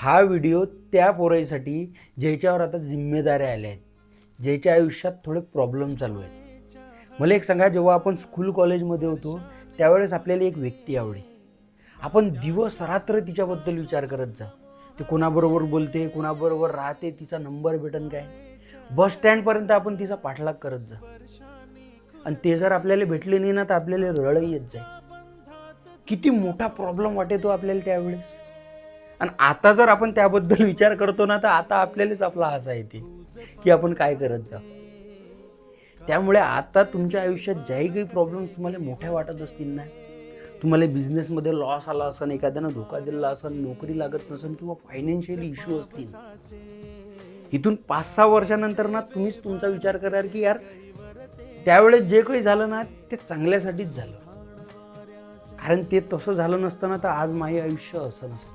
हा व्हिडिओ त्या पोराईसाठी ज्याच्यावर आता जिम्मेदाऱ्या आल्या आहेत, ज्याच्या आयुष्यात थोडे प्रॉब्लेम चालू आहेत. मला एक सांगा, जेव्हा आपण स्कूल कॉलेजमध्ये होतो त्यावेळेस आपल्याला एक व्यक्ती आवडी. आपण दिवस रात्र तिच्याबद्दल विचार करत जा. ते कोणाबरोबर बोलते, कोणाबरोबर राहते, तिचा नंबर भेटन काय. बस स्टँडपर्यंत आपण तिचा पाठलाग करत जा. आणि ते जर आपल्याला भेटले नाही ना तर आपल्याला रडही येत जाईल. किती मोठा प्रॉब्लेम वाटेतो आपल्याला त्यावेळेस. आणि आता जर आपण त्याबद्दल विचार करतो ना तर आता आपल्यालाच आपला हसा येते की आपण काय करत जा. त्यामुळे आता तुमच्या आयुष्यात ज्याही काही प्रॉब्लेम तुम्हाला मोठ्या वाटत असतील ना, तुम्हाला बिझनेसमध्ये लॉस आला असेल, एखाद्यानं धोका दिला असेल, नोकरी लागत नसेल किंवा फायनान्शियली इश्यू असतील, इथून 5-6 वर्षानंतर ना तुम्हीच तुमचा विचार कराल की यार त्यावेळेस जे काही झालं ना ते चांगल्यासाठीच झालं. कारण ते तसं झालं नसतं ना तर आज माझे आयुष्य असं नसतं.